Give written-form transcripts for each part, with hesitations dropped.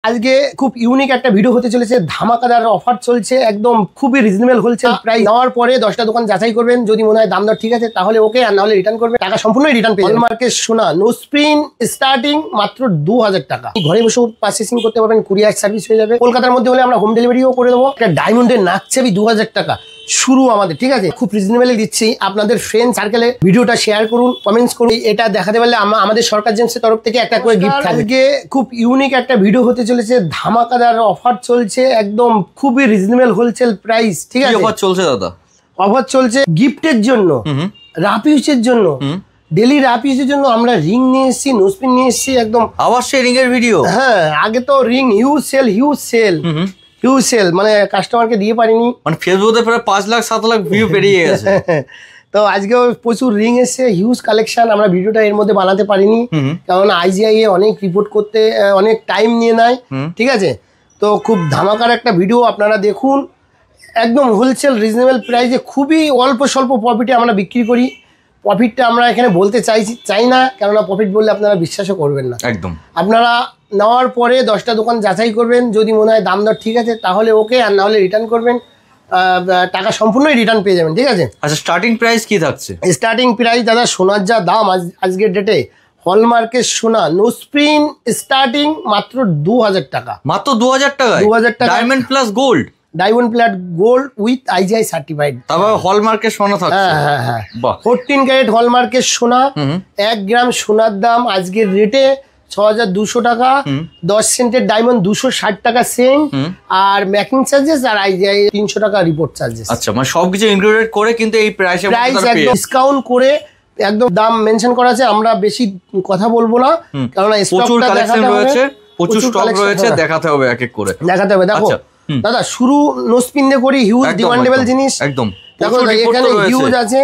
আজকে খুব ইউনিক একটা ভিডিও হতে চলেছে। ধামাকাদার অফার চলছে, একদম খুবই রিজনেবল হোলসেল প্রাইস। নেওয়ার পরে 10টা দোকান যাচাই করবেন, যদি মনে হয় দাম দর ঠিক আছে তাহলে ওকে, আর না হলে রিটার্ন করবেন। টাকা সম্পূর্ণই রিটার্ন পেয়ে যাবেন। হলমার্কের সোনা নোস্পিন স্টার্টিং মাত্র 2000 টাকা। ঘরে বসে পারচেসিং করতে পারবেন, কুরিয়ার সার্ভিস হয়ে যাবে। কলকাতার মধ্যে হলে আমরা হোম ডেলিভারিও করে দেবো। একটা ডায়মন্ডের নাকছাবি 2000 টাকা শুরু আমাদের, ঠিক আছে? খুব রিজনেবল দিচ্ছি। আপনাদের ফ্রেন্ড সার্কেলে ভিডিওটা শেয়ার করুন, কমেন্টস করুন। এটা দেখাতে পারলে আমাদের সরকার জেমসের তরফ থেকে একটা করে গিফট থাকবে। আজকে খুব ইউনিক একটা ভিডিও হতে চলেছে। ধামাকাদার অফার চলছে, একদম খুবই রিজনেবল হোলসেল প্রাইস, ঠিক আছে? অফার চলছে দাদা, অফার চলছে গিফটের জন্য, রাপ ইউজের জন্য, ডেলি রাপ ইউজের জন্য। আমরা রিং নিয়ে এসেছি, নোস্পিন নিয়ে এসেছি, একদম আবার সেই রিং এর ভিডিও। হ্যাঁ, আগে তো রিং হিউজ সেল মানে কাস্টমারকে দিয়ে পারিনি, মানে ফেসবুকে প্রায় 5 লাখ 7 লাখ ভিউ পেরিয়ে গেছে। তো আজকে প্রচুর রিং এসছে, হিউজ কালেকশন। আমরা ভিডিওটা এর মধ্যে বানাতে পারিনি, কারণ IGI অনেক রিপোর্ট করতে অনেক টাইম নিয়ে নেয়, ঠিক আছে? তো খুব ধামাকার একটা ভিডিও আপনারা দেখুন। একদম হোলসেল রিজনেবল প্রাইসে খুবই অল্প স্বল্প প্রফিটে আমরা বিক্রি করি। প্রফিটটা আমরা এখানে বলতে চাই না, কেননা প্রফিট বললে আপনারা বিশ্বাসও করবেন না। একদম আপনারা নেওয়ার পরে 10টা দোকান যাচাই করবেন, যদি মনে হয় দাম দর ঠিক আছে তাহলে ওকে, আর না হলে রিটার্ন করবেন। টাকা সম্পূর্ণই রিটার্ন পেয়ে যাবেন, ঠিক আছে? আচ্ছা, স্টার্টিং প্রাইস কি থাকছে? স্টার্টিং প্রাইস দাদা, সোনার যা দাম আজকের ডেটে, হলমার্কের সোনা নোস্পিন স্টার্টিং মাত্র 2000 টাকা। মাত্র 2000 টাকা? 2000 টাকা diamond plus gold, diamond plus gold with IGI certified. তারপর হলমার্কের সোনা থাকছে। হ্যাঁ হ্যাঁ, 14 ক্যারেট হলমার্কের সোনা। 1 গ্রাম সোনার দাম আজকের রেটে 6200 টাকা। 10 সেন্টের ডায়মন্ড 260 টাকা সেন্ট, আর মেকিং চার্জেস আর IGI 300 টাকা রিপোর্ট চার্জেস। আচ্ছা, মানে সবকিছু ইনক্লুডেড করে কিন্তু এই প্রাইস একদম ডিসকাউন্ট করে একদম দাম মেনশন করা আছে। আমরা বেশি কথা বলবো না, কারণ প্রচুর কালেকশন রয়েছে, প্রচুর স্টক রয়েছে, দেখাতে হবে এক এক করে দেখাতে হবে। দেখো দাদা, শুরু নোস্পিন দিয়ে করি, হিউজ ডিমান্ডেবল জিনিস। একদম দেখো এখানে হিউজ আছে,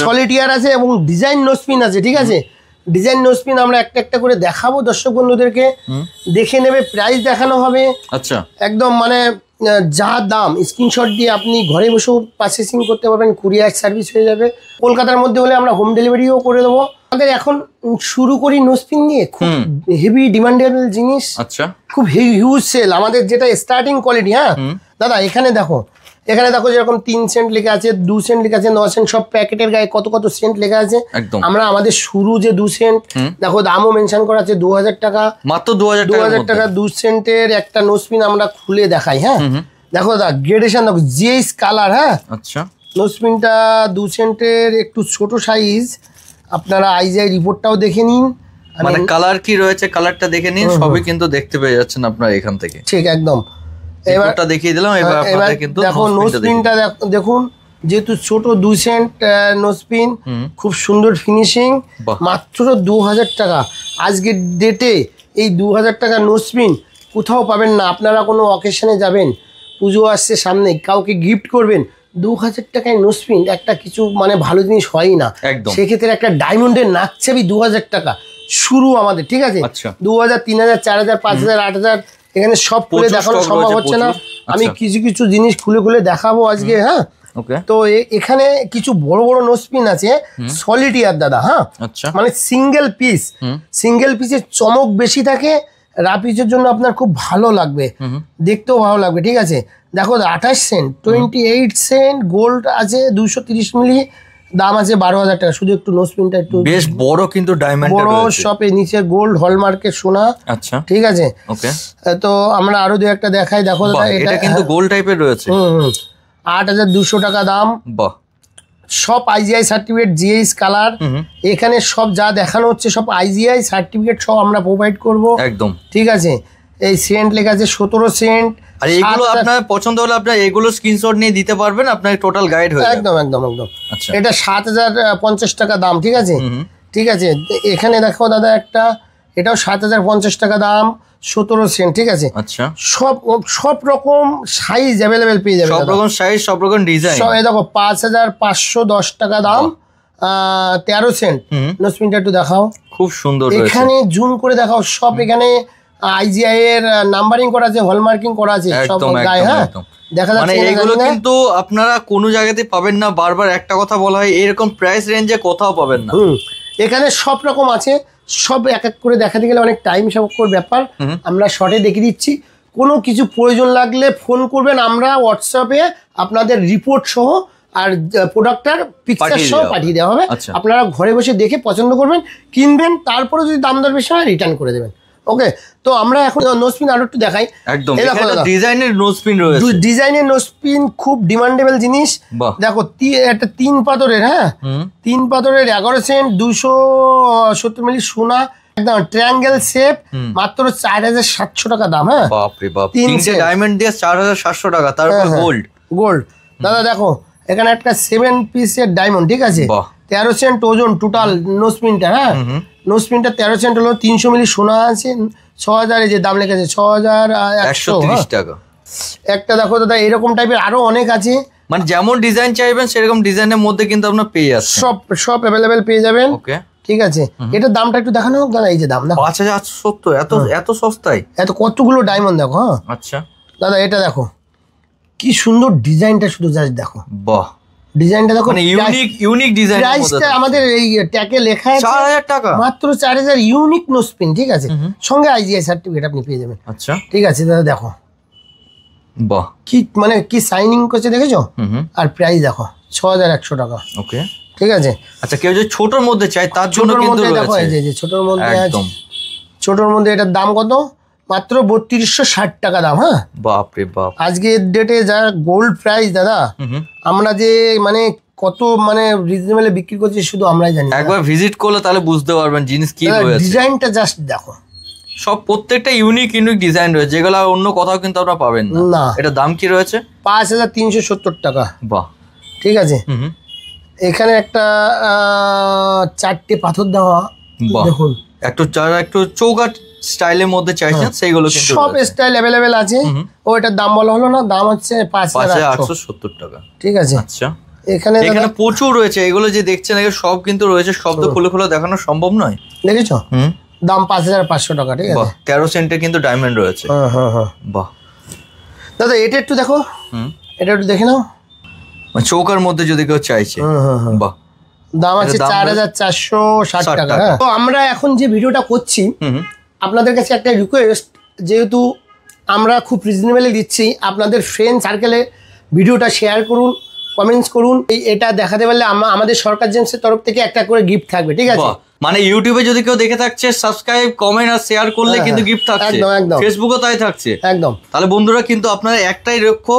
সলিটিয়ার আছে এবং ডিজাইন নোস্পিন আছে, ঠিক আছে? ডিজাইন নোস্পিন আমরা একটা একটা করে দেখাবো দর্শক বন্ধুদেরকে, দেখে নেবে, প্রাইস দেখানো হবে। আচ্ছা, একদম মানে যা দাম স্ক্রিনশট দিয়ে আপনি ঘরে বসেও পারচেসিং করতে পারবেন, কুরিয়ার সার্ভিস হয়ে যাবে। কলকাতার মধ্যে হলে আমরা হোম ডেলিভারিও করে দেবো। আমাদের এখন শুরু করি নোস্পিন নিয়ে, খুব হেভি ডিমান্ডেবল জিনিস। আচ্ছা, খুব হিউজ সেল আমাদের, যেটা স্টার্টিং কোয়ালিটি। হ্যাঁ দাদা, এখানে দেখো যেরকম 3 সেন্ট লেখা আছে, 2 সেন্ট লেখা আছে, 9 সেন্ট, সব প্যাকেটের গায়ে কত কত সেন্ট লেখা আছে। আমরা আমাদের শুরু যে 2 সেন্ট, দেখো দামও মেনশন করা আছে 2000 টাকা, মাত্র 2000 টাকা। 2 সেন্টের একটা নোস্পিন আমরা খুলে দেখাই। হ্যাঁ দেখো দাদা, গ্রেডেশন দেখো, জিএস কালার। হ্যাঁ আচ্ছা, নোস্পিনটা 2 সেন্টের একটু ছোট সাইজ। আপনারা IGI রিপোর্টটাও দেখে নিন, মানে কালার কি রয়েছে কালারটা দেখে নিন, সবই কিন্তু দেখতে পেয়ে যাচ্ছেন আপনারা এখান থেকে। ঠিক, একদম। এবারটা দেখিয়ে দিলাম। এবার আপনাদের কিন্তু দেখো নোস্পিনটা দেখুন, যেহেতু ছোট 2 সেন্ট নোস্পিন, খুব সুন্দর ফিনিশিং, মাত্র 2000 টাকা। আজকের ডেটে এই 2000 টাকা নোস্পিন কোথাও পাবেন না। আপনারা কোনো অকেশনে যাবেন, পুজো আসছে সামনে, কাউকে গিফট করবেন, 2000 টাকায় নোস্পিন একটা কিছু মানে ভালো জিনিস হয়ই না। সেক্ষেত্রে একটা ডায়মন্ডের নাকছাবি 2000 টাকা শুরু আমাদের, ঠিক আছে? 2000, 3000, 4000, 5000, 8000 এখানে সব খুলে দেখানো সম্ভব হচ্ছে না। আমি কিছু কিছু জিনিস খুলে দেখাবো আজকে। হ্যাঁ, তো এখানে কিছু বড় বড় নোস্পিন আছে, সলিটিয়ার দাদা। হ্যাঁ, মানে সিঙ্গেল পিসের চমক বেশি থাকে, রাপ ইউজের জন্য আপনার খুব ভালো লাগবে, দেখতেও ভালো লাগবে, ঠিক আছে? দেখো 28 সেন্ট, 28 সেন্ট গোল্ড আছে, 230 মিলি, দাম আছে 12000 টাকা। শুধু একটু নোস্পিনটা একটু বেশ বড়, কিন্তু ডায়মন্ড বড়, শপে নিচে গোল্ড হলমার্কের সোনা। আচ্ছা, ঠিক আছে, ওকে। তো আমরা আরো 2-1টা দেখাই। দেখো দাদা, এটা কিন্তু গোল্ড টাইপের রয়েছে। 8200 টাকা দাম। বাহ, সব IGI সার্টিফিকেট, জিএস কালার। এখানে সব যা দেখানো হচ্ছে সব IGI সার্টিফিকেট, সব আমরা প্রোভাইড করব। একদম, ঠিক আছে? এই সেন্ট লেখা আছে 17 সেন্ট। আর এগুলো আপনার পছন্দ হলে আপনার এগুলো স্ক্রিনশট নিয়ে দিতে পারবেন, আপনার টোটাল গাইড হয়ে যাবে। একদম। আচ্ছা, এটা 7050 টাকা দাম, ঠিক আছে? ঠিক আছে, এখানে দেখো দাদা একটা, এটাও 7050 টাকা দাম, 17 সেন্ট, ঠিক আছে? আচ্ছা, সব রকম সাইজ অ্যাভেলেবেল পেয়ে যাবে, সব রকম সাইজ, সব রকম ডিজাইন। এই দেখো 5510 টাকা দাম, 13 সেন্ট। নোস্পিনটা একটু দেখাও, খুব সুন্দর। এখানে জুম করে দেখাও, সব এখানে IGI এর নাম্বারিং করা আছে, হলমার্কিং করা আছে সব গায়ে। হ্যাঁ, দেখা যাচ্ছে, মানে এগুলো কিন্তু আপনারা কোনো জায়গাতে পাবেন না। বারবার একটা কথা বলা হয়, এরকম প্রাইস রেঞ্জে কোথাও পাবেন না। এখানে সব রকম আছে, সব এক এক করে দেখাতে গেলে অনেক টাইম সাপেক্ষর ব্যাপার, আমরা শর্টে দেখে দিচ্ছি। কোনো কিছু প্রয়োজন লাগলে ফোন করবেন, আমরা হোয়াটসঅ্যাপে আপনাদের রিপোর্ট সহ আর প্রোডাক্টটার পিকচার সহ পাঠিয়ে দেওয়া হবে। আপনারা ঘরে বসে দেখে পছন্দ করবেন, কিনবেন, তারপরে যদি দাম দর বেশি হয় রিটার্ন করে দেবেন। ওকে, তো আমরা এখন নোজপিন আরো একটু দেখাই। একদম ডিজাইনের নোজপিন রয়েছে, ডিজাইনের নোজপিন খুব ডিমান্ডেবল জিনিস। দেখো একটা 3 পাথরের, হ্যাঁ 3 পাথরের 11 সেন্ট 270 মিলি সোনা, একদম ট্রায়াঙ্গেল শেপ, মাত্র 4700 টাকা দাম। হ্যাঁ বাপরে বাপ, 3টে ডায়মন্ড দিয়ে 4700 টাকা, তারপর গোল্ড। দাদা দেখো এখানে একটা 7 পিসের ডায়মন্ড, ঠিক আছে, 13 সেন্ট ওজন টোটাল নোজপিনটা। হ্যাঁ নোজপিনটা 13 সেন্ট হলো, 300 মিলি সোনা আছে, 6000 যে দাম লেখেছে 6130 টাকা একটা। দেখো দাদা এরকম টাইপের আরো অনেক আছে, মানে যেমন ডিজাইন চাইবেন সেরকম ডিজাইনের মধ্যে কিন্তু আপনারা পেয়ে যাচ্ছেন, সব অ্যাভেলেবেল পেয়ে যাবেন। ওকে ঠিক আছে, এটার দামটা একটু দেখানো হোক দাদা। এই যে দাম দেখো 5870, এত সস্তায়, এত কতগুলো ডায়মন্ড দেখো। হ্যাঁ আচ্ছা দাদা এটা দেখো কি সুন্দর ডিজাইনটা, শুধু জাস্ট দেখো, বাহ ডিজাইনটা দেখো, মানে ইউনিক ডিজাইন। প্রাইসটা আমাদের এই ট্যাগে লেখা আছে 4000 টাকা, মাত্র 4000, ইউনিক নোজপিন। ঠিক আছে, সঙ্গে আইজিআই সার্টিফিকেট আপনি পেয়ে যাবেন। আচ্ছা ঠিক আছে দাদা দেখো, বাহ কি মানে কি সাইনিং করছে দেখেছো, আর প্রাইস দেখো 6100 টাকা। ওকে ঠিক আছে, আচ্ছা কেউ যদি ছোটর মধ্যে চাই তার জন্য কিন্তু দেখো এই যে ছোটর মধ্যে আছে, ছোটর মধ্যে এটার দাম কত, মাত্র 3260 টাকা দাম। হ্যাঁ বাপরে বাপ, আজকের ডেটে যা গোল্ড প্রাইস দাদা, আমরা যে মানে কত মানে রিজনেবলে বিক্রি করছি শুধু আমরাই জানি। একবার ভিজিট করলে তাহলে বুঝতে পারবেন জিনিস কি রয়েছে। ডিজাইনটা জাস্ট দেখো, সব প্রত্যেকটা ইউনিক ডিজাইন রয়েছে, যেগুলো অন্য কোথাও কিন্তু আপনারা পাবেন না। এটা দাম কি রয়েছে, 5370 টাকা। বাহ ঠিক আছে, এখানে একটা 4টে পাথর দেওয়া, দেখুন একটু চৌকাট স্টাইলের মধ্যে চাইছেন সেইগুলো কিন্তু সব স্টাইল অ্যাভেলেবেল আছে। ও এটার দাম বলা হলো না, দাম হচ্ছে 5870 টাকা। ঠিক আছে, আচ্ছা এখানে প্রচুর রয়েছে, এগুলো যে দেখছেন এগুলো সব কিন্তু রয়েছে, সব তো খুলে খুলে দেখানো সম্ভব নয়। দেখেছো দাম 5500 টাকা। ঠিক আছে, 13 সেন্টের কিন্তু ডায়মন্ড রয়েছে। বাহ দাদা এটা একটু দেখো, এটা একটু দেখে নাও, চৌকার মধ্যে যদি কেউ চাইছে। বাহ, দাম আছে 4460 টাকা। তো আমরা এখন যে ভিডিওটা করছি আপনাদের কাছে একটা রিকোয়েস্ট, যেহেতু আমরা খুব রিজনেবলে দিচ্ছি, আপনাদের ফ্রেন্ড সার্কেলে ভিডিওটা শেয়ার করুন, কমেন্টস করুন। এটা দেখাতে পারলে আমাদের সরকার জেমসের তরফ থেকে একটা করে গিফট থাকবে। ঠিক আছে, মানে ইউটিউবে যদি কেউ দেখে থাকছে সাবস্ক্রাইব কমেন্ট আর শেয়ার করলে কিন্তু গিফট থাকছে, একদম ফেসবুকও তাই থাকছে একদম। তাহলে বন্ধুরা কিন্তু আপনারা একটাই লক্ষ্য,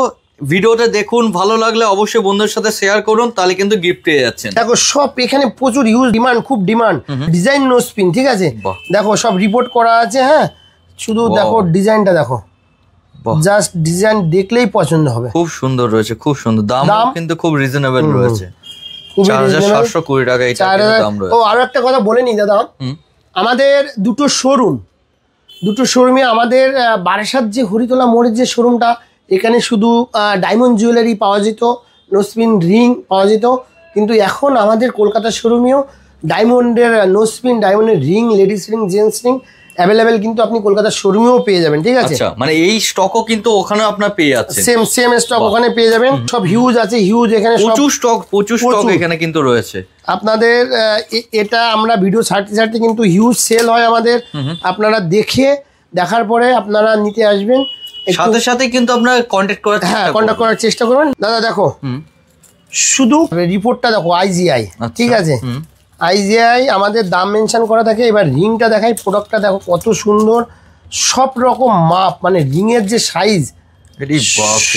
ভিডিওটা দেখুন, ভালো লাগলে অবশ্যই বন্ধুদের সাথে শেয়ার করুন, তাহলে কিন্তু গিফট পেয়ে যাচ্ছেন। দেখো সব এখানে প্রচুর ইউজ, ডিমান্ড, খুব ডিমান্ড ডিজাইন নোজপিন। ঠিক আছে, দেখো সব রিপোর্ট করা আছে। হ্যাঁ শুধু দেখো ডিজাইনটা দেখো, জাস্ট ডিজাইন দেখলেই পছন্দ হবে। খুব সুন্দর রয়েছে, খুব সুন্দর, দাম কিন্তু খুব রিজনেবল রয়েছে, 4720 টাকা এটা দাম রয়েছে। ও আরো একটা কথা বলে নি দাদা, আমাদের দুটো শোরুমে আমাদের বারাসাত যে হরিতলা মোড়ের যে শোরুমটা, এখানে শুধু ডায়মন্ড জুয়েলারি পাওয়া যেত, নোজপিন রিং পাওয়া যেত, কিন্তু এখন আমাদের কলকাতা শোরুমেও ডায়মন্ডের নোজপিন, ডায়মন্ডের ring, ladies ring, gents ring available কিন্তু আপনি কলকাতা শোরুমেও পেয়ে যাবেন। ঠিক আছে, আচ্ছা মানে এই স্টকও কিন্তু ওখানে আপনার পেয়ে যাচ্ছেন, সেম স্টক ওখানে পেয়ে যাবেন। সব হিউজ আছে, হিউজ, এখানে প্রচুর স্টক এখানে কিন্তু রয়েছে আপনাদের। এটা আমরা ভিডিও ছাড়তে কিন্তু হিউজ সেল হয় আমাদের, আপনারা দেখার পরে আপনারা নিতে আসবেন, সাথে সাথে কিন্তু আপনারা কন্টাক্ট করার চেষ্টা করবেন। দাদা দেখো শুধু রিপোর্টটা দেখো, আইজিআই। ঠিক আছে, আইজিআই আমাদের দাম মেনশন করা থাকে। এবার রিংটা দেখাই, প্রোডাক্টটা দেখো কত সুন্দর, সব রকম মাপ, মানে রিংয়ের যে সাইজ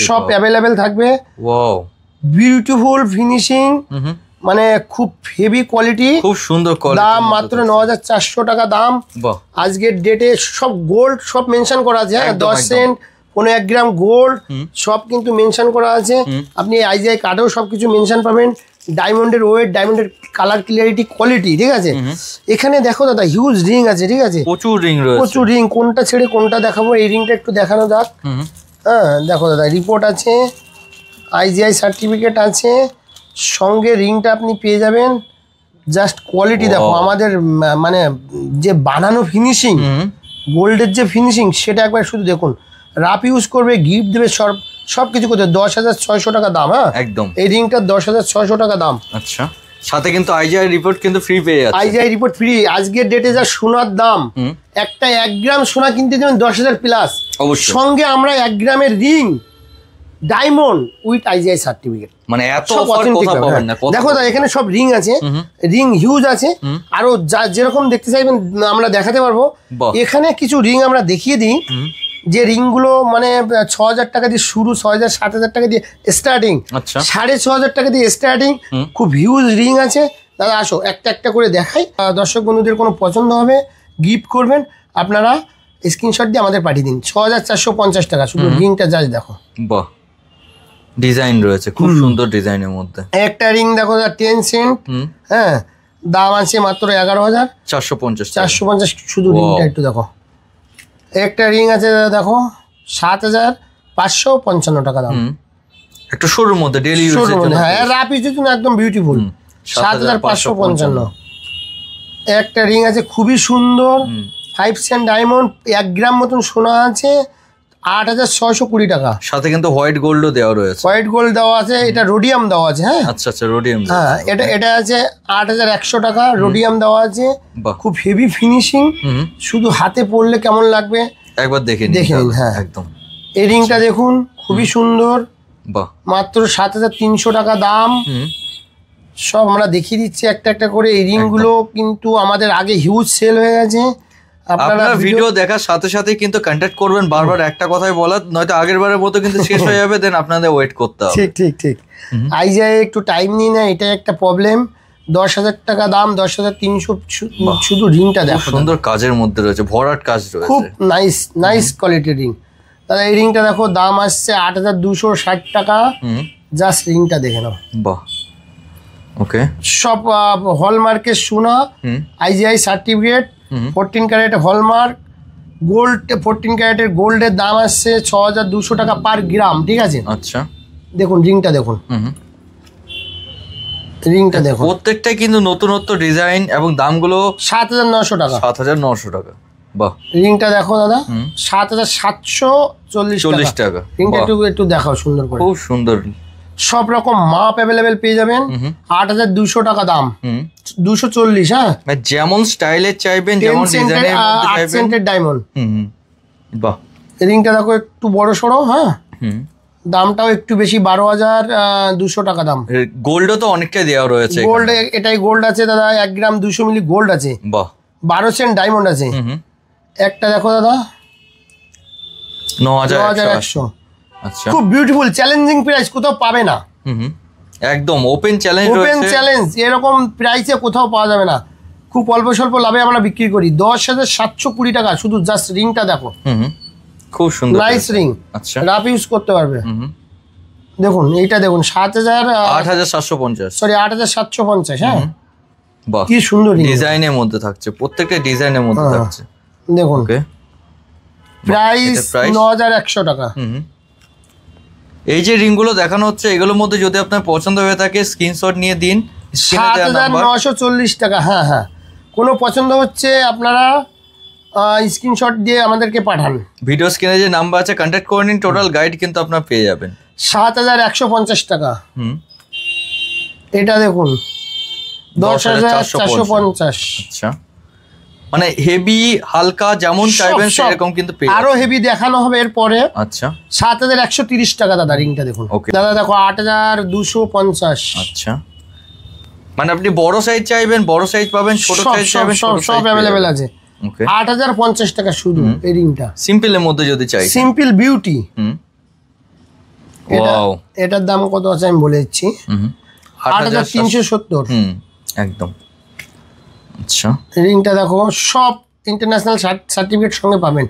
সব অ্যাভেলেবেল থাকবে। ওয়াও, বিউটিফুল ফিনিশিং, মানে খুব হেভি কোয়ালিটি, খুব সুন্দর কোয়ালিটি। দাম মাত্র 9400 টাকা দাম। আজকের ডেটে সব গোল্ড সব মেনশন করা আছে। হ্যাঁ 10 সেন্ট, 1 গ্রাম গোল্ড সব কিন্তু মেনশন করা আছে। আপনি আইজিআই কার্ডেও সবকিছু মেনশন পাবেন, ডায়মন্ডের ওয়েট, ডায়মন্ডের কালার ক্লিয়ারিটি, কোয়ালিটি। ঠিক আছে, এখানে দেখো দাদা হিউজ রিং আছে। ঠিক আছে, প্রচুর রিং রয়েছে, প্রচুর রিং, কোনটা ছেড়ে কোনটা দেখাবো, এই রিংটা একটু দেখানো যাক। হ্যাঁ দেখো দাদা রিপোর্ট আছে, আইজিআই সার্টিফিকেট আছে, সঙ্গে রিংটা আপনি পেয়ে যাবেন। জাস্ট কোয়ালিটি দেখো, আমাদের মানে যে বানানো ফিনিশিং, গোল্ডের যে ফিনিশিং, সেটা একবার শুধু দেখুন। রাপ ইউজ করবে, গিফট দেবে, সব কিছু করতে 10,600 টাকা দাম। হ্যাঁ একদম, এই রিংটার 10,600 টাকা দাম। আচ্ছা সাথে কিন্তু আইজিআই রিপোর্ট কিন্তু ফ্রি পেয়ে যাচ্ছে। IGI report free. আজকের ডেটে যা সোনার দাম, একটা 1 গ্রাম সোনা কিনতে যাবেন 10,000 প্লাস, অবশ্যই সঙ্গে আমরা 1 গ্রামের ring diamond with IGI certificate. মানে এত অফার কোথাও পাবেন না। দেখো দাদা এখানে সব রিং আছে, রিং হিউজ আছে, আরো যেরকম দেখতে চাইবেন আমরা দেখাতে পারবো। এখানে কিছু রিং আমরা দেখিয়ে দিই, যে রিংগুলো মানে 6,000 টাকা দিয়ে শুরু, 6,000 7,000 টাকা দিয়ে স্টার্টিং, 6,500 টাকা দিয়ে স্টার্টিং, খুব হিউজ রিং আছে। দাদা আসো একটা একটা করে দেখাই, দর্শক বন্ধুদের কোনো পছন্দ হবে গিফট করবেন আপনারা স্ক্রিনশট দিয়ে আমাদের পাঠিয়ে দিন। 6,450 টাকা শুধু রিংটা জাস্ট দেখো। বাহ, ডিজাইন রয়েছে খুব সুন্দর ডিজাইনের মধ্যে। একটা রিং দেখো 10 সেন্ট, হ্যাঁ, দাম আছে মাত্র 11,450 শুধু রিংটা একটু দেখো। একটা রিং আছে দাদা দেখো 7,555 টাকা দাম, একটু সরুর মধ্যে ডেইলি ইউজ এর জন্য। হ্যাঁ, রাফ ইউজের জন্য একদম বিউটিফুল। 7,555। একটা রিং আছে খুবই সুন্দর 5 সেন্ট ডায়মন্ড, 1 গ্রাম মতন সোনা আছে, 8,620 টাকা। সাথে কিন্তু হোয়াইট গোল্ডও দেওয়া রয়েছে। হোয়াইট গোল্ড দেওয়া আছে, এটা রোডিয়াম দেওয়া আছে। হ্যাঁ আচ্ছা আচ্ছা, রোডিয়াম। হ্যাঁ, এটা আছে 8,100 টাকা, রোডিয়াম দেওয়া আছে, খুব হেভি ফিনিশিং। শুধু হাতে পরলে কেমন লাগবে একবার দেখে নিন। হ্যাঁ একদম। এই রিংটা দেখুন খুবই সুন্দর, বাহ, মাত্র 7,300 টাকা দাম। সব আমরা দেখিয়ে দিচ্ছি একটা একটা করে। এই রিংগুলো কিন্তু আমাদের আগে হিউজ সেল হয়ে গেছে। আপনারা ভিডিও দেখার সাথে সাথে কিন্তু কন্টাক্ট করবেন, বারবার একটা কথাই বলার, নয়তো আগের বারের মতো কিন্তু শেষ হয়ে যাবে, দেন আপনাদের ওয়েট করতে হবে। ঠিক ঠিক ঠিক। আইজিআই একটু টাইম নিয়ে না, এটা একটা প্রবলেম। 10,000 টাকা দাম, 10,300 শুধু রিংটা দেখো, সুন্দর কাজের মধ্যে রয়েছে, ভরাট কাজ রয়েছে, খুব নাইস কোয়ালিটির রিং। দাদা এই রিংটা দেখো দাম আসছে 8,260 টাকা, জাস্ট রিংটা দেখে নাও। বাহ, ওকে। সব হলমার্কের সোনা, IGI certificate, 14 carat hallmark gold, 14 ক্যারেটের গোল্ডের দাম আসছে 6,200 টাকা পার গ্রাম। ঠিক আছে, আচ্ছা দেখুন রিংটা দেখুন, রিংটা দেখুন, প্রত্যেকটাই কিন্তু নতুনত্ব ডিজাইন এবং দামগুলো 7,900 টাকা। 7,900 টাকা। বাহ, রিংটা দেখো দাদা 7,740 টাকা। রিংটা একটু দেখাও সুন্দর করে, খুব সুন্দর। সব রকম মাপ অ্যাভেলেবেল পেয়ে যাবেন। 8,200 টাকা দাম, 240। হ্যাঁ, যেমন স্টাইলের চাইবেন, যেমন ডিজাইনের মধ্যে চাইবেন। 8 সেন্টের ডায়মন্ড। বাহ, রিংটা দেখো একটু বড় সড়ো। হ্যাঁ, দামটাও একটু বেশি, 12,200 টাকা দাম। গোল্ডও তো অনেকটাই দেওয়া রয়েছে। গোল্ড এটাই গোল্ড আছে দাদা, 1 গ্রাম 200 মিলি গোল্ড আছে। বাহ, 12 সেন্ট ডায়মন্ড আছে। একটা দেখো দাদা 9,100। আচ্ছা, খুব বিউটিফুল, চ্যালেঞ্জিং প্রাইস, কোথাও পাবে না। একদম ওপেন চ্যালেঞ্জ রয়েছে। ওপেন চ্যালেঞ্জ, এরকম প্রাইসে কোথাও পাওয়া যাবে না। খুব অল্প স্বল্প লাভে আমরা বিক্রি করি। 10,720 টাকা শুধু, জাস্ট রিংটা দেখো, খুব সুন্দর নাইস রিং। আচ্ছা, রাফ ইউজ করতে পারবে। দেখুন এইটা দেখুন 8,750, সরি 8,750। হ্যাঁ, বাহ, কি সুন্দর রিং, ডিজাইনের মধ্যে থাকছে, প্রত্যেকটা ডিজাইনের মধ্যে থাকছে। দেখুন ওকে, প্রাইস 9,100 টাকা। এই যে রিংগুলো দেখানো হচ্ছে, এগুলোর মধ্যে যদি আপনার পছন্দ হয়ে থাকে স্ক্রিনশট নিয়ে দিন। 7,940 টাকা। হ্যাঁ হ্যাঁ, কোনো পছন্দ হচ্ছে আপনারা স্ক্রিনশট দিয়ে আমাদেরকে পাঠান। ভিডিও স্ক্রিনে যে নাম্বার আছে কন্ট্যাক্ট করে নিন, টোটাল গাইড কিন্তু আপনারা পেয়ে যাবেন। 7,150 টাকা। এটা দেখুন 10,450। আচ্ছা, মানে হেভি হালকা যেমন চাইবেন সেরকম কিন্তু পেয়ে আরো হেভি দেখানো হবে এরপরে। আচ্ছা, 7,130 টাকা দাদা রিংটা দেখুন। দাদা দেখো 8,250। আচ্ছা, মানে আপনি বড় সাইজ চাইবেন বড় সাইজ পাবেন, ছোট সাইজ চাইবেন ছোট সাইজ সব अवेलेबल আছে। ওকে, 8,050 টাকা শুধু এই রিংটা, সিম্পলের মধ্যে যদি চাই, সিম্পল বিউটি। ওয়াও, এটার দাম কত আছে আমি বলে দিচ্ছি, 8,370। একদম। আচ্ছা, রিংটা দেখো সব ইন্টারন্যাশনাল সার্টিফিকেট সঙ্গে পাবেন।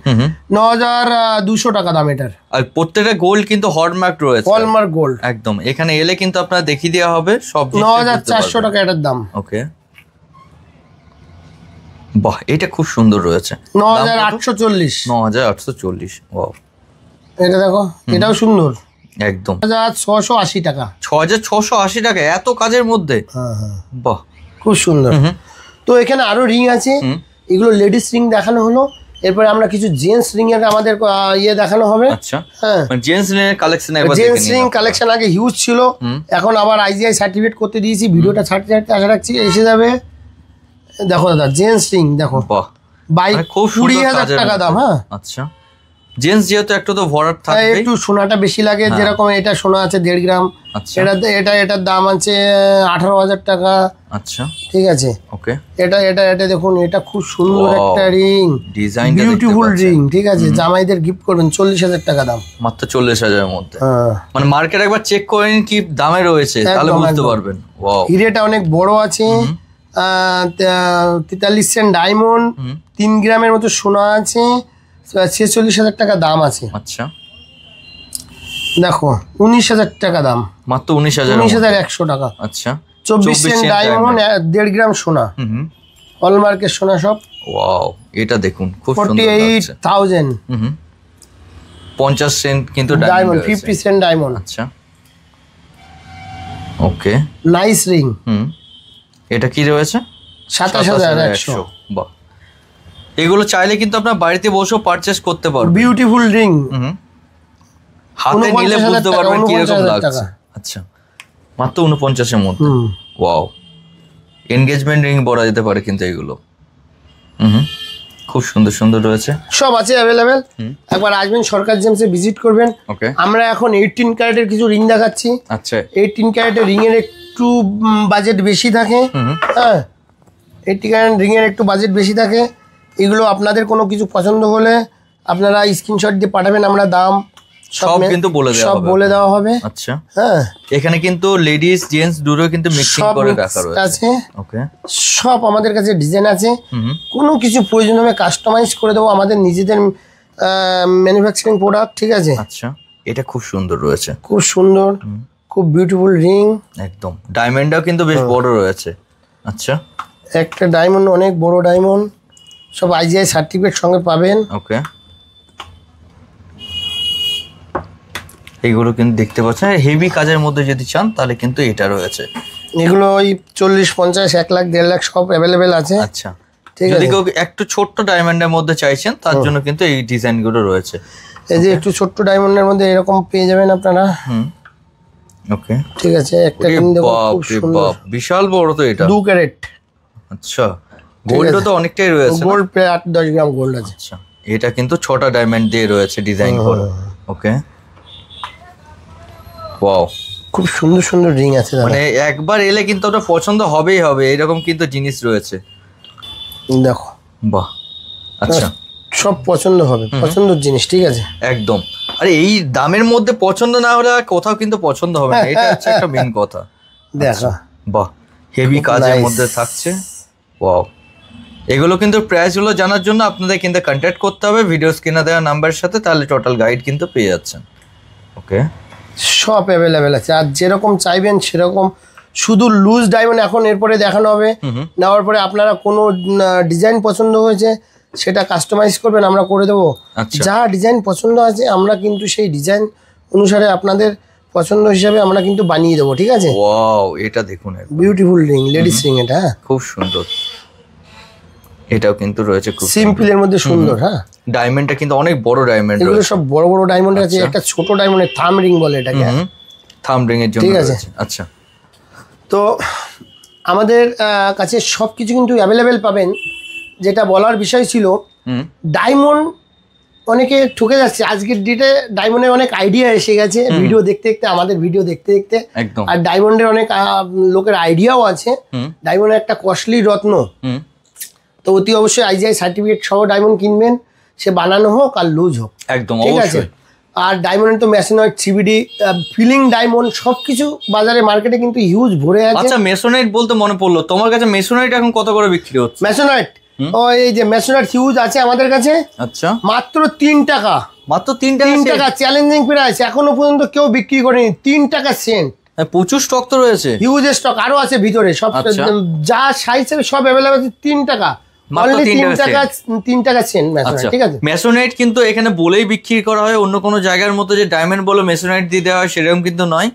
9,200 টাকা দাম এটার। আর প্রত্যেকটা গোল্ড কিন্তু হলমার্ক রয়েছে, হলমার্ক গোল্ড একদম। এখানে এলে কিন্তু আপনারা দেখিয়ে দেওয়া হবে সব। 9,400 টাকা এটার দাম। ওকে, বাহ, এটা খুব সুন্দর রয়েছে। 9,840। 9,840। ওয়াও, এটা দেখো, এটাও সুন্দর, একদম। 6,680 টাকা। 6,680 টাকা এত কাজের মধ্যে। হ্যাঁ হ্যাঁ, বাহ, খুব সুন্দর। তো এখানে আরো রিং আছে, এগুলো লেডিস রিং দেখানো হলো। এরপরে আমরা কিছু জেন্টস রিং এর আমাদের ইয়ে দেখানো হবে। আচ্ছা, হ্যাঁ, মানে জেন্টস রিং এর কালেকশন একবার দেখে জেন্টস রিং কালেকশন আগে হিউজ ছিল, এখন আবার আইজিআই সার্টিফিকেট করতে দিয়েছি। ভিডিওটা ছাড়তে ছাড়তে আশা রাখছি এসে যাবে। দেখো দাদা জেন্টস রিং দেখো, বাহ, বাইক খুব 20,000 টাকা দাম। হ্যাঁ, আচ্ছা, জেন্টস যেহেতু একটু তো ভরাট থাকবে, একটু সোনাটা বেশি লাগে, যেরকম এটা সোনা আছে 1.5 গ্রাম, আচ্ছা এটার দাম আছে 18,000 টাকা। আচ্ছা, ঠিক আছে, ওকে, এটা দেখুন, এটা খুব সুন্দর Wow, একটা রিং, ডিজাইন বিউটিফুল রিং। ঠিক আছে, জামাইদের গিফট করবেন, 40,000 টাকা দাম, মাত্র 40,000 এর মধ্যে। হ্যাঁ, মানে মার্কেট একবার চেক করে নিন কি দামে রয়েছে, তাহলে বুঝতে পারবেন। ওয়াও, হিরেটা অনেক বড় আছে, 43 সেন্ট ডায়মন্ড, 3 গ্রামের মতো সোনা আছে, 46,000 টাকা দাম আছে। আচ্ছা, দেখো 19,000 টাকা দাম, মাত্র 19,000 19,100 টাকা। আচ্ছা, 24 সেন্ট ডায়মন্ড, 1.5 গ্রাম সোনা, হলমার্কের সোনা সব। ওয়াও, এটা দেখুন খুব সুন্দর লাগছে। 48,000 50 সেন্ট কিন্তু ডায়মন্ড, 50 সেন্ট ডায়মন্ড। আচ্ছা, ওকে, নাইস রিং। এটা কি রয়েছে? 27,100। বাহ, এগুলো চাইলে কিন্তু আপনার বাড়িতে বসেও পারচেজ করতে পারবেন। বিউটিফুল রিং, হাতে নিলে বুঝতে 49,000 পারবেন কি রকম 49,000 লাগছে। টাকা। আচ্ছা, মাত্র 49 এর মধ্যে। ওয়াও, এনগেজমেন্ট রিং বলা যেতে পারে কিন্তু এগুলো। খুব সুন্দর সুন্দর রয়েছে, সব আছে অ্যাভেলেবেল। একবার আসবেন, সরকার জেমসে ভিজিট করবেন। ওকে, আমরা এখন 18 ক্যারেটের কিছু রিং দেখাচ্ছি। আচ্ছা, 18 ক্যারেটের রিং এর একটু বাজেট বেশি থাকে। হ্যাঁ, 18 ক্যারেট রিং এর একটু বাজেট বেশি থাকে। এগুলো আপনাদের কোনো কিছু পছন্দ হলে আপনারা স্ক্রিনশট দিয়ে পাঠাবেন, আমরা দাম সব কিন্তু বলে দেওয়া হবে। আচ্ছা, হ্যাঁ, এখানে কিন্তু লেডিস জেন্টস দুটো কিন্তু মিক্সিং করে রাখা রয়েছে। ওকে, সব আমাদের কাছে ডিজাইন আছে, কোনো কিছু প্রয়োজন হবে কাস্টমাইজ করে দেবো, আমাদের নিজেদের ম্যানুফ্যাকচারিং প্রোডাক্ট। ঠিক আছে, আচ্ছা, এটা খুব সুন্দর রয়েছে, খুব সুন্দর, খুব বিউটিফুল রিং, একদম। ডায়মন্ডটাও কিন্তু বেশ বড় রয়েছে। আচ্ছা, একটা ডায়মন্ড, অনেক বড় ডায়মন্ড, সব আইজিআই সার্টিফিকেট সঙ্গে পাবেন। ওকে, এগুলো কিন্তু দেখতে পাচ্ছেন, হেভি কাজের মধ্যে যদি চান তাহলে কিন্তু এটা রয়েছে। এগুলো ওই 40, 50, 1 লাখ, 1.5 লাখ সব অ্যাভেলেবেল আছে। আচ্ছা, যদি কেউ একটু ছোট্ট ডায়মন্ডের মধ্যে চাইছেন তার জন্য কিন্তু এই ডিজাইনগুলো রয়েছে। এই যে একটু ছোট্ট ডায়মন্ডের মধ্যে এরকম পেয়ে যাবেন আপনারা। ওকে, ঠিক আছে, একটা রিং দেখো খুব সুন্দর, বিশাল বড় তো এটা, 2 ক্যারেট। আচ্ছা, গোল্ড তো অনেকটাই রয়েছে, গোল্ড প্রায় 8-10 গ্রাম গোল্ড আছে। আচ্ছা, এটা কিন্তু 6টা ডায়মন্ড দিয়ে রয়েছে ডিজাইন করা। ওকে, ওয়াও, খুব সুন্দর সুন্দর রিং আছে দাদা, মানে একবার এলে কিন্তু ওটা পছন্দ হবেই হবে, এরকম কিন্তু জিনিস রয়েছে। দেখো, বাহ, আচ্ছা, সব পছন্দ হবে, পছন্দের জিনিস। ঠিক আছে, একদম। আরে এই দামের মধ্যে পছন্দ না হলে আর কোথাও কিন্তু পছন্দ হবে না, এটা হচ্ছে একটা মেইন কথা। দেখো, বাহ, হেভি কাজের মধ্যে থাকছে। ওয়াও, এগুলো কিন্তু প্রাইসগুলো জানার জন্য আপনাদের কিন্তু কন্ট্যাক্ট করতে হবে ভিডিও স্ক্রিনে দেওয়া নাম্বারের সাথে, তাহলে টোটাল গাইড কিন্তু পেয়ে যাচ্ছেন। ওকে, সব অ্যাভেলেবেল আছে, আর যেরকম চাইবেন সেরকম। শুধু লুজ ডায়মন্ড এখন এরপরে দেখানো হবে, নেওয়ার পরে আপনারা কোনো ডিজাইন পছন্দ হয়েছে সেটা কাস্টমাইজ করবেন, আমরা করে দেবো। যা ডিজাইন পছন্দ আছে আমরা কিন্তু সেই ডিজাইন অনুসারে আপনাদের পছন্দ হিসাবে আমরা কিন্তু বানিয়ে দেবো। ঠিক আছে, ওয়াও, এটা দেখুন, বিউটিফুল রিং, লেডিস রিং, এটা খুব সুন্দর। এটাও কিন্তু রয়েছে খুব সিম্পলের মধ্যে সুন্দর। হ্যাঁ, ডায়মন্ডটা কিন্তু অনেক বড় ডায়মন্ড, এগুলো সব বড় বড় ডায়মন্ড আছে। একটা ছোট ডায়মন্ডের থাম রিং বলে এটাকে, থাম রিং এর জন্য। ঠিক আছে, আচ্ছা, তো আমাদের কাছে সব কিছু কিন্তু অ্যাভেলেবেল পাবেন। যেটা বলার বিষয় ছিল, ডায়মন্ড অনেকে ঠকে যাচ্ছে আজকের ডেটে, ডায়মন্ডের অনেক আইডিয়া এসে গেছে ভিডিও দেখতে দেখতে, আমাদের ভিডিও দেখতে দেখতে। একদম, আর ডায়মন্ডের অনেক লোকের আইডিয়াও আছে। ডায়মন্ড একটা কস্টলি রত্ন, তো অতি অবশ্যই আইজিআই সার্টিফিকেট সহ ডায়মন্ড কিনবেন, সে বানানো হোক আর লুজ হোক। একদম, ঠিক আছে। আর ডায়মন্ড তো মেশিনয়েড, সিবিডি, ফিলিং ডায়মন্ড সবকিছু বাজারে মার্কেটে কিন্তু হিউজ ভরে আছে। আচ্ছা, মেসোনাইট বলতে মনে পড়লো, তোমার কাছে মেসোনাইট এখন কত করে বিক্রি হচ্ছে? মেশিনয়েড, ও এই যে মেশিনয়েড হিউজ আছে আমাদের কাছে। আচ্ছা, মাত্র 3 টাকা, মাত্র 3 টাকা। 3 টাকা চ্যালেঞ্জিং প্রাইস, এখনো পর্যন্ত কেউ বিক্রি করেনি। 3 টাকা সেন্ট, প্রচুর স্টক তো রয়েছে, হিউজ স্টক আরো আছে ভিতরে। সব যা সাইজের সব অ্যাভেলেবল আছে, 3 টাকা মাত্র 3 টাকা 3 টাকা সেন্ট মেসোনাইট, ঠিক আছে। মেসোনাইট কিন্তু এখানে বলেই বিক্রি করা হয়, অন্য কোনো জায়গার মতো যে ডায়মন্ড বলে মেসোনাইট দিয়ে দেওয়া হয় সেরকম কিন্তু নয়।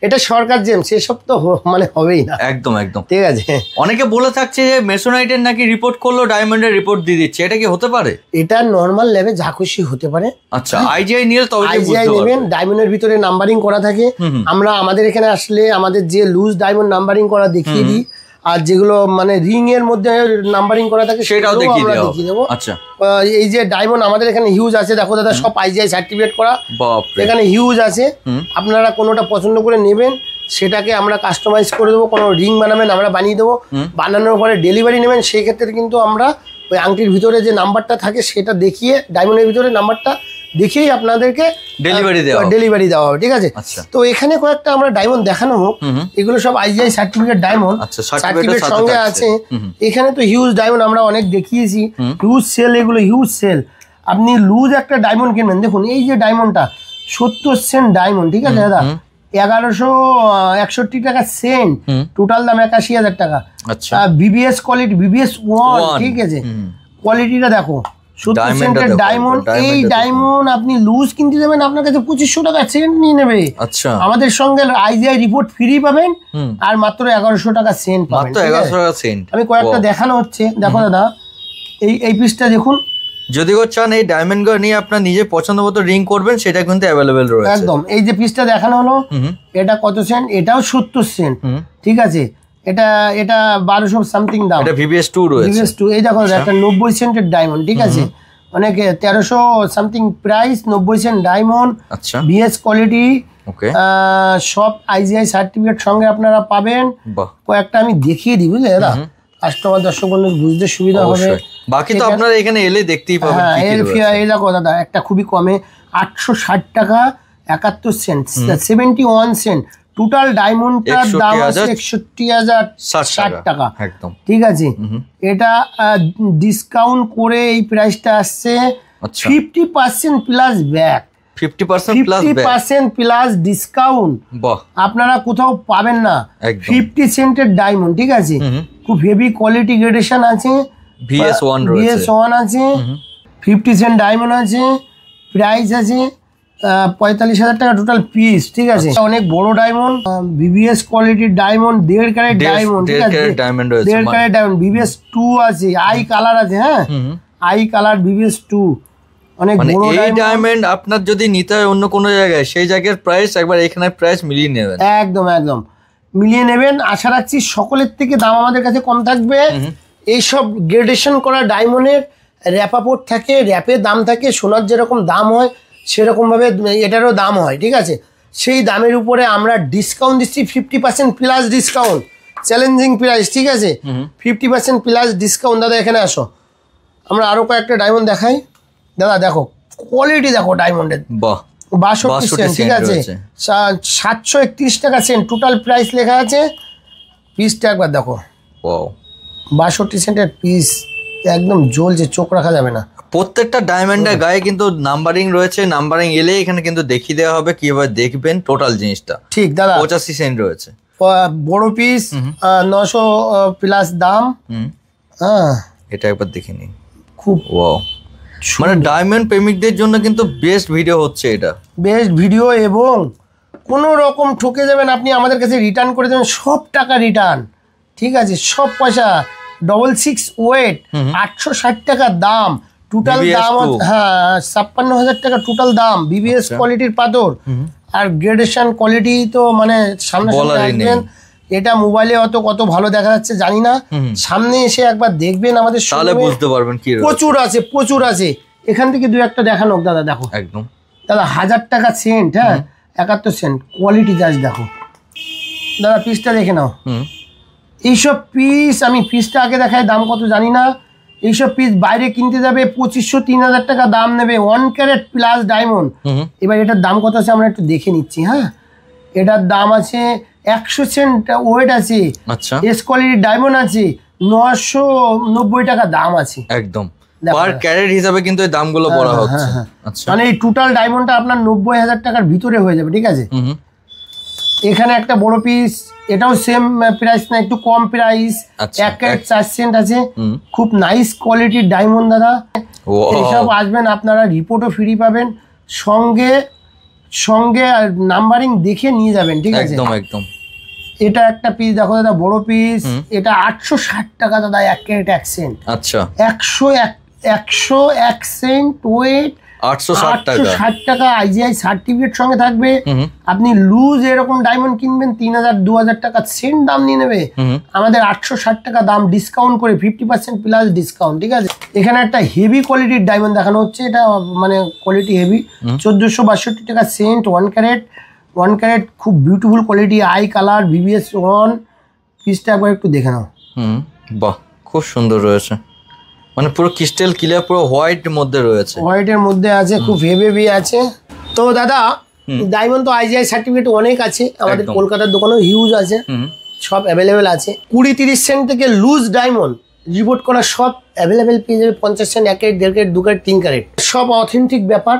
এটা সরকার জেম, সেসব তো মানে হবেই না। একদম একদম, ঠিক আছে। অনেকে বলে থাকছে যে মেসোনাইটের নাকি রিপোর্ট করলো ডায়মন্ডের রিপোর্ট দিয়ে দিচ্ছে, এটা কি হতে পারে? এটা নরমাল লেভে যা খুশি হতে পারে। আচ্ছা, আইজিআই নিলে তবে আইজিআই নেবেন, ডায়মন্ডের ভিতরে নাম্বারিং করা থাকে। আমরা আমাদের এখানে আসলে আমাদের যে লুজ ডায়মন্ড নাম্বারিং করা দেখিয়ে দিই, আর যেগুলো মানে রিং এর মধ্যে নাম্বারিং করা থাকে সেটাও দেখিয়ে দেবো। আচ্ছা, এই যে ডায়মন্ড আমাদের এখানে হিউজ আছে, দেখো দাদা, সব আইজিআই সার্টিফিকেট করা, এখানে হিউজ আছে। আপনারা কোনোটা পছন্দ করে নেবেন, সেটাকে আমরা কাস্টমাইজ করে দেবো। কোনো রিং বানাবেন, আমরা বানিয়ে দেবো। বানানোর পরে ডেলিভারি নেবেন, সেই ক্ষেত্রে কিন্তু আমরা ওই আংটির ভিতরে যে নাম্বারটা থাকে সেটা দেখিয়ে, ডায়মন্ডের ভিতরে নাম্বারটা দেখিয়েই আপনাদেরকে ডেলিভারি দেওয়া হবে, ঠিক আছে। তো এখানে কয়েকটা আমরা ডায়মন্ড দেখানো হোক, এগুলো সব আইজিআই সার্টিফিকেট ডায়মন্ড, সার্টিফিকেট সঙ্গে আছে। এখানে তো হিউজ ডায়মন্ড আমরা অনেক দেখিয়েছি, হিউজ সেল, এগুলো হিউজ সেল। আপনি লুজ একটা ডায়মন্ড কিনবেন, দেখুন এই যে ডায়মন্ডটা 70 সেন্ট ডায়মন্ড, ঠিক আছে দাদা, 1161 টাকা সেন্ট, টোটাল দাম 81,000 টাকা। বিবিএস কোয়ালিটি, বিবিএস 1, ঠিক আছে। কোয়ালিটিটা দেখো, 70 সেন্টের ডায়মন্ড। এই ডায়মন্ড আপনি লুজ কিনতে যাবেন, আপনার কাছে 2500 টাকা সেন্ট নিয়ে নেবে। আচ্ছা, আমাদের সঙ্গে আইজিআই রিপোর্ট ফ্রি পাবেন, আর মাত্র 1100 টাকা সেন্ট পাবেন। আমি কয়েকটা দেখানো হচ্ছে, দেখো দাদা, এই পিসটা দেখুন। যদি চান এই ডায়মন্ড গুলো নিয়ে আপনার নিজের পছন্দ মতো রিং করবেন, সেটা কিন্তু অ্যাভেলেবেল রয়েছে। একদম, এই যে পিসটা দেখানো হলো, এটা কত সেন্ট? এটাও 70 সেন্ট, ঠিক আছে। এটা 1200 সামথিং দাম। এটা VVS 2 রয়েছে। VVS 2, এই দেখো একটা 90 সেন্টের ডায়মন্ড, ঠিক আছে। অনেকে 1300 সামথিং প্রাইস, 90 সেন্ট ডায়মন্ড। আচ্ছা, বিএস কোয়ালিটি, ওকে, সব আইজিআই সার্টিফিকেট সঙ্গে আপনারা পাবেন। কয়েকটা আমি দেখিয়ে দিই, বুঝলে দাদা, কাস্টমার দর্শক বন্ধু বুঝতে সুবিধা হবে। বাকি তো আপনারা এখানে এলে দেখতেই পাবেন। এই দেখো দাদা, একটা খুবই কমে 860 টাকা 71 সেন্ট, 71 সেন্ট। টোটাল ডায়মন্ডটার দাম আছে 61,060 টাকা, একদম, ঠিক আছে। এটা ডিসকাউন্ট করে এই প্রাইসটা আসছে 50% প্লাস ব্যাক, 50% প্লাস ডিসকাউন্ট। আপনারা কোথাও পাবেন না। 50 সেন্টের ডায়মন্ড, ঠিক আছে, খুব হেভি কোয়ালিটি গ্রেডেশন আছে। VS1 আছে, 50 সেন্ট ডায়মন্ড আছে, প্রাইস আছে 45,000 টাকা টোটাল পিস, ঠিক আছে। অনেক বড় ডায়মন্ড, বিবিএস কোয়ালিটির ডায়মন্ড, 1.5 ক্যারেট ডায়মন্ড, ঠিক আছে, 1.5 ক্যারেট ডায়মন্ড। VVS 2 আছে, আই কালার আছে, হ্যাঁ, আই কালার VVS 2, অনেক বড় ডায়মন্ড। আপনার যদি নিতে হয় অন্য কোনো জায়গায়, সেই জায়গার প্রাইস একবার এখানে প্রাইস মিলিয়ে নেবেন। একদম একদম মিলিয়ে নেবেন। আশা রাখছি সকলের থেকে দাম আমাদের কাছে কম থাকবে। এইসব গ্রেডেশন করা ডায়মন্ডের র্যাপাপোর্ট থাকে, র্যাপের দাম থাকে, সোনার যেরকম দাম হয় সেরকমভাবে এটারও দাম হয়, ঠিক আছে। সেই দামের উপরে আমরা ডিসকাউন্ট দিচ্ছি 50% প্লাস ডিসকাউন্ট, চ্যালেঞ্জিং প্রাইস, ঠিক আছে। 50% প্লাস ডিসকাউন্ট। দাদা এখানে আসো, আমরা আরও কয়েকটা ডায়মন্ড দেখাই। দাদা দেখো কোয়ালিটি, দেখো ডায়মন্ডের 62 সেন্ট, ঠিক আছে, 731 টাকা সেন্ট, টোটাল প্রাইস লেখা আছে। পিসটা একবার দেখো, 62 সেন্টের পিস, একদম জ্বলছে, চোখ রাখা যাবে না। প্রত্যেকটা ডায়মন্ডের গায়ে কিন্তু নাম্বারিং রয়েছে, নাম্বারিং এলে এখানে কিন্তু দেখিয়ে দেওয়া হবে কিভাবে দেখবেন টোটাল জিনিসটা। ঠিক দাদা, 85 সেন্ট রয়েছে, বড় পিস 900 প্লাস দাম। হ্যাঁ, এটা একবার দেখে নিন, খুব ওয়াও, মানে ডায়মন্ড প্রেমিকদের জন্য কিন্তু বেস্ট ভিডিও হচ্ছে এটা, বেস্ট ভিডিও। এবং কোনো রকম ঠকে যাবেন আপনি, আমাদের কাছে রিটার্ন করে দেবেন, সব টাকা রিটার্ন, ঠিক আছে, সব পয়সা। 66 ওয়েট, 860 টাকা দাম, টোটাল দাম, হ্যাঁ 56,000 টাকা টোটাল দাম। বিবিএস কোয়ালিটির পাথর, আর গ্রেডেশন কোয়ালিটি তো মানে সামনে আসবেন, এটা মোবাইলে অত কত ভালো দেখা যাচ্ছে জানি না, সামনে এসে একবার দেখবেন আমাদের, তাহলে বুঝতে পারবেন কি প্রচুর আছে, প্রচুর আছে। এখান থেকে দু একটা দেখানো দাদা, দেখো একদম দাদা 1000 টাকা সেন্ট, হ্যাঁ 71 সেন্ট, কোয়ালিটি জাস্ট দেখো দাদা, পিসটা দেখে নাও। এইসব পিস, আমি পিসটা আগে দেখাই, দাম কত জানি না। এইসব পিস বাইরে কিনতে যাবে 2500-3000 টাকা দাম নেবে, 1 ক্যারেট প্লাস ডায়মন্ড। এবার এটার দাম কত আছে আমরা একটু দেখে নিচ্ছি। হ্যাঁ, এটার দাম আছে 100 সেন্ট ওয়েট আছে, আচ্ছা, এস কোয়ালিটির ডায়মন্ড আছে, 990 টাকা দাম আছে একদম, পার ক্যারেট হিসাবে কিন্তু এই দামগুলো বলা হচ্ছে। আচ্ছা, মানে এই টোটাল ডায়মন্ডটা আপনার 90,000 টাকার ভিতরে হয়ে যাবে, ঠিক আছে। এখানে একটা বড় পিস, এটাও সেম প্রাইস না, একটু কম প্রাইস, 1 ক্যারেট 4 সেন্ট আছে, খুব নাইস কোয়ালিটির ডায়মন্ড দাদা। এসব আসবেন আপনারা, রিপোর্টও ফ্রি পাবেন, সঙ্গে সঙ্গে নাম্বারিং দেখে নিয়ে যাবেন, ঠিক আছে? একদম একদম। এটা একটা পিস দেখো দাদা, বড় পিস, এটা 860 টাকা দাদা, 1 ক্যারেট 1 সেন্ট। আচ্ছা, 101 সেন্ট ওয়েট, 860 টাকা। আইজিআই সার্টিফিকেট সঙ্গে থাকবে। আপনি লুজ এরকম ডায়মন্ড কিনবেন 3000-2000 টাকা সেন্ট দাম নিয়ে নেবে, আমাদের 860 টাকা দাম, ডিসকাউন্ট করে 50% প্লাস ডিসকাউন্ট, ঠিক আছে? এখানে একটা হেভি কোয়ালিটির ডায়মন্ড দেখানো হচ্ছে, এটা মানে কোয়ালিটি হেভি, 1462 টাকা সেন্ট, 1 ক্যারেট, খুব beautiful quality, I colour, VVS 1। পিসটা একবার একটু দেখে নাও। বাহ, খুব সুন্দর রয়েছে, মানে পুরো ক্রিস্টাল ক্লিয়ার, পুরো হোয়াইট মধ্যে রয়েছে, হোয়াইটের মধ্যে আছে, খুব হেভি আছে। তো দাদা ডায়মন্ড তো আইজিআই সার্টিফিকেট অনেক আছে, আমাদের কলকাতার দোকানেও হিউজ আছে, সব অ্যাভেলেবেল আছে। 20-30 সেন্ট থেকে লুজ ডায়মন্ড রিপোর্ট করা সব অ্যাভেলেবেল পেয়ে যাবে, 50 cent, 1 carat, 1.5 carat, 2 carat, 3 carat, সব অথেন্টিক ব্যাপার।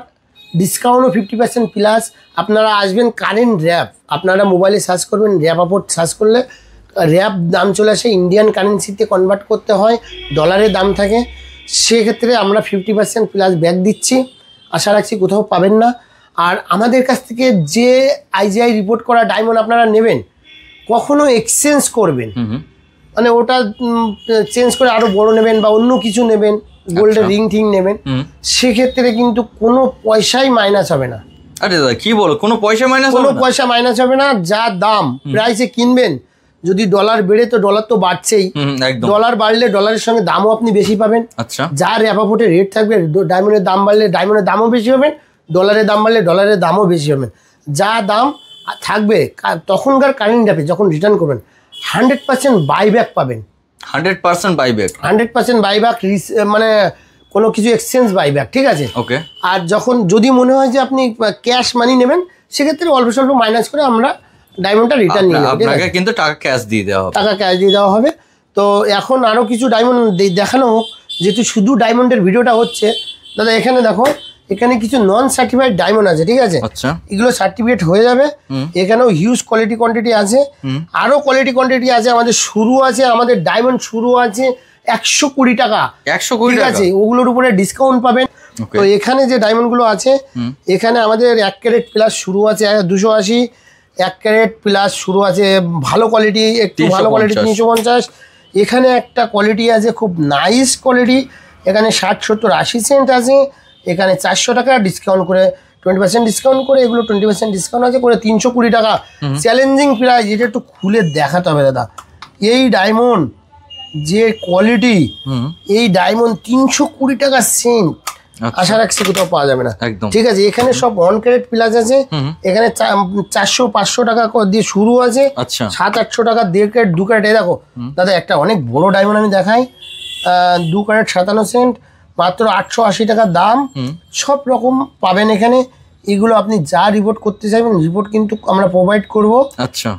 ডিসকাউন্টও 50% প্লাস। আপনারা আসবেন কারেন্ট র্যাপ, আপনারা মোবাইলে সার্চ করবেন, র্যাপ আপোর্ট সার্চ করলে র্যাপ দাম চলে আসে, ইন্ডিয়ান কারেন্সিতে কনভার্ট করতে হয়, ডলারের দাম থাকে, সেক্ষেত্রে আমরা 50% প্লাস ব্যাক দিচ্ছি, আশা রাখছি কোথাও পাবেন না। আর আমাদের কাছ থেকে যে আইজিআই রিপোর্ট করা ডায়মন্ড আপনারা নেবেন, কখনো এক্সচেঞ্জ করবেন, মানে ওটা চেঞ্জ করে আরো বড় নেবেন বা অন্য কিছু নেবেন, গোল্ডের রিং টিং নেবেন, সেক্ষেত্রে কিন্তু কোনো পয়সাই মাইনাস হবে না। আরে দাদা কি বলো, কোনো পয়সা মাইনাস হবে না। যা দাম প্রাইসে কিনবেন, যদি ডলার বেড়ে তো ডলার তো বাড়ছেই, ডলার বাড়লে ডলারের সঙ্গে দামও আপনি বেশি পাবেন। আচ্ছা, যা র্যাপাপোর্টে রেট থাকবে, ডায়মন্ডের দাম বাড়লে ডায়মন্ডের দামও বেশি পাবেন, ডলারের দাম বাড়লে ডলারের দামও বেশি পাবেন। যা দাম থাকবে তখনকার কারেন্ট র্যাপে যখন রিটার্ন করবেন 100% বাইব্যাক পাবেন। 100% বাইব্যাক, 100% বাইব্যাক, মানে কোনো কিছু এক্সচেঞ্জ বাইব্যাক, ঠিক আছে? ওকে। আর যখন যদি মনে হয় যে আপনি ক্যাশ মানি নেবেন, সেক্ষেত্রে অল্প স্বল্প মাইনাস করে আমরা ডায়মন্ডটা রিটার্ন নিয়ে নেব, আপনাকে কিন্তু টাকা ক্যাশ দিয়ে দেওয়া হবে। তো এখন আরো কিছু ডায়মন্ড দেখানো হোক, যেহেতু শুধু ডায়মন্ডের ভিডিওটা হচ্ছে দাদা। এখানে দেখো, এখানে কিছু নন সার্টিফাইড ডায়মন্ড আছে, ঠিক আছে? আচ্ছা, এগুলো সার্টিফিকেট হয়ে যাবে। এখানেও হিউজ কোয়ালিটি কোয়ান্টিটি আছে, আরো কোয়ালিটি কোয়ান্টিটি আছে। আমাদের শুরু আছে, আমাদের ডায়মন্ড শুরু আছে 120 টাকা, 120 ঠিক আছে? ওগুলোর উপরে ডিসকাউন্ট পাবেন। তো এখানে যে ডায়মন্ড গুলো আছে, এখানে আমাদের 1 ক্যারেট প্লাস শুরু আছে 280, 1 ক্যারেট প্লাস শুরু আছে, ভালো কোয়ালিটি, একটু ভালো কোয়ালিটি 350। এখানে একটা কোয়ালিটি আছে খুব নাইস কোয়ালিটি, এখানে 60, 70, 80 সেন্ট আছে। এখানে 400 টাকা ডিসকাউন্ট করে, 20% ডিসকাউন্ট করে, এগুলো 20% ডিসকাউন্ট আছে করে 320 টাকা। চ্যালেঞ্জিং প্রাইস, এটা একটু খুলে দেখাতে হবে দাদা। এই ডায়মন্ড যে কোয়ালিটি, এই ডায়মন্ড 320 টাকা সেন্ট, আশা রাখছি কোথাও পাওয়া যাবে না, ঠিক আছে? এখানে সব 1 ক্যারেট প্লাস আছে, এখানে 400-500 টাকা দিয়ে শুরু আছে, 700-800 টাকা 1.5 ক্যারেট, 2 ক্যারেট। এই দেখো দাদা, একটা অনেক বড় ডায়মন্ড আমি দেখাই, 2 ক্যারেট 57 সেন্ট, মাত্র 880 টাকা দাম। সব রকম পাবেন এখানে। এগুলো আপনি যা রিপোর্ট করতে চাইবেন, রিপোর্ট কিন্তু আমরা প্রোভাইড করব, আচ্ছা,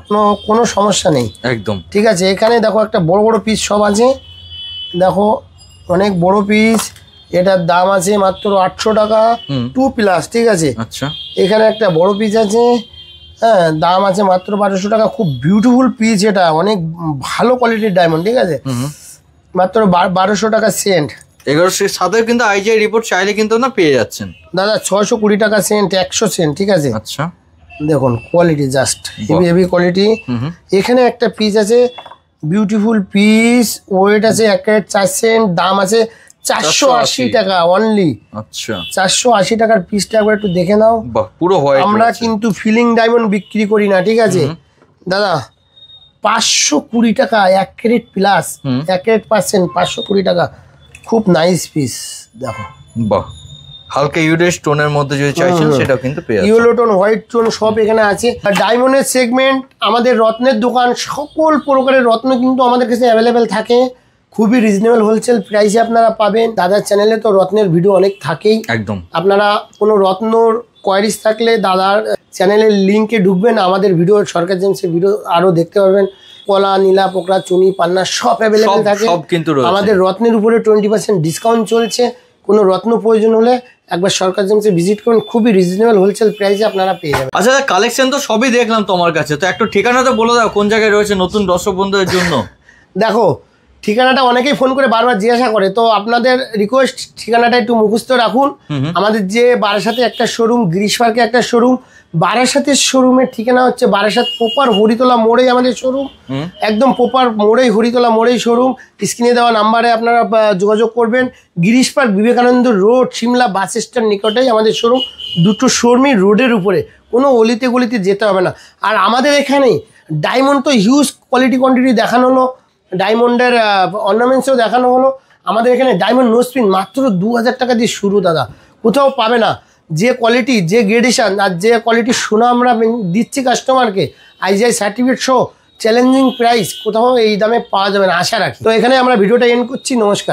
কোনো সমস্যা নেই, একদম, ঠিক আছে? এখানে দেখো একটা বড় বড় পিস সব আছে, দেখো অনেক বড় পিস, এটার দাম আছে মাত্র 800 টাকা, 2 প্লাস, ঠিক আছে? আচ্ছা, এখানে একটা বড় পিস আছে, হ্যাঁ, দাম আছে মাত্র 1200 টাকা, খুব বিউটিফুল পিস, এটা অনেক ভালো কোয়ালিটির ডায়মন্ড, ঠিক আছে? মাত্র 1200 টাকা সেন্ট। এগুলোর সাথে কিন্তু আইজিআই রিপোর্ট চাইলে কিন্তু না পেয়ে যাচ্ছেন দাদা। 620 টাকা সেন্ট, 100 সেন্ট, ঠিক আছে? আচ্ছা, দেখুন কোয়ালিটি জাস্ট হেভি কোয়ালিটি। এখানে একটা পিস আছে, বিউটিফুল পিস, ওয়েট আছে 1 ক্যারেট 4 সেন্ট, দাম আছে 480 টাকা অনলি। আচ্ছা, 480 টাকার পিসটা একবার একটু দেখে নাও। পুরো হোয়াইট। আমরা কিন্তু ফিলিং ডায়মন্ড বিক্রি করি না, ঠিক আছে দাদা? 520 টাকা 1 ক্যারেট প্লাস, 1 ক্যারেট পার্সেন্ট, 520 টাকা, খুব নাইস পিস। দেখো বাহ, হালকা ইউডে স্টোনের মধ্যে যদি চাইছেন সেটাও কিন্তু পেয়ে যাবেন, ইয়েলো টোন, হোয়াইট টোন সব এখানে আছে। আর ডায়মন্ডের সেগমেন্ট, আমাদের রত্নের দোকান, সকল প্রকারের রত্ন কিন্তু আমাদের কাছে অ্যাভেলেবেল থাকে, খুবই রিজনেবল হোলসেল প্রাইসে আপনারা পাবেন। দাদার চ্যানেলে তো রত্নের ভিডিও অনেক থাকেই, একদম। আপনারা কোনো রত্নর কোয়ারিজ থাকলে দাদার চ্যানেলের লিঙ্কে ঢুকবেন, আমাদের ভিডিও, সরকার জেমসের ভিডিও আরও দেখতে পারবেন। কলা, নীলা, পোকরা, চুনি, পান্না সব অ্যাভেলেবেল থাকে। আমাদের রত্নের উপরে 20% ডিসকাউন্ট চলছে, কোনো রত্ন প্রয়োজন হলে একবার সরকার জেমসে ভিজিট করুন, খুবই রিজনেবল হোলসেল প্রাইসে আপনারা পেয়ে যাবেন। আচ্ছা কালেকশন তো সবই দেখলাম তোমার কাছে, তো একটু ঠিকানাটা বলে দাও কোন জায়গায় রয়েছে নতুন দর্শক বন্ধুদের জন্য। দেখো ঠিকানাটা অনেকেই ফোন করে বারবার জিজ্ঞাসা করে, তো আপনাদের রিকোয়েস্ট ঠিকানাটা একটু মুখস্থ রাখুন। আমাদের যে বারাসাতে একটা শোরুম, গ্রিস পার্কে একটা শোরুম, বারাসাতের শোরুমের ঠিকানা হচ্ছে বারাসাত প্রপার হরিতলা মোড়েই আমাদের শোরুম, একদম প্রপার মোড়েই হরিতলা মোড়েই শোরুম। স্ক্রিনে দেওয়া নাম্বারে আপনারা যোগাযোগ করবেন। গ্রিস park Vivekananda road Simla bus stand নিকটেই আমাদের শোরুম, দুটো শোরুমই রোডের উপরে, কোনো অলিতে গলিতে যেতে হবে না। আর আমাদের এখানে ডায়মন্ড তো হিউজ কোয়ালিটি কোয়ান্টিটি দেখানো হলো, ডায়মন্ডের অর্নামেন্টসও দেখানো হলো। আমাদের এখানে ডায়মন্ড নোজপিন মাত্র 2000 টাকা দিয়ে শুরু দাদা, কোথাও পাবে না। যে কোয়ালিটি, যে গ্রেডেশন আর যে কোয়ালিটির সোনা আমরা দিচ্ছি কাস্টমারকে, আইজিআই সার্টিফিকেট সহ চ্যালেঞ্জিং প্রাইস, কোথাও এই দামে পাওয়া যাবে না আশা রাখি। তো এখানে আমরা ভিডিওটা এন্ড করছি, নমস্কার।